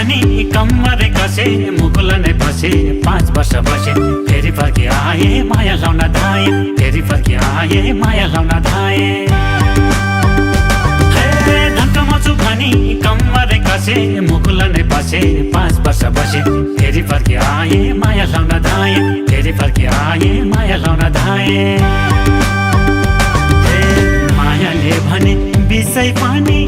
भनी कम्मर कसे मुकुल नै बसे 5 वर्ष बसे फेरि फर्की आए माया लाउन धाए फेरि फर्की आए माया लाउन धाए धन्कमछु भनी कम्मर कसे मुकुल नै बसे 5 वर्ष बसे फेरि फर्की आए माया लाउन धाए फेरि फर्की आए माया लाउन धाए मायाले भने बिसै पानी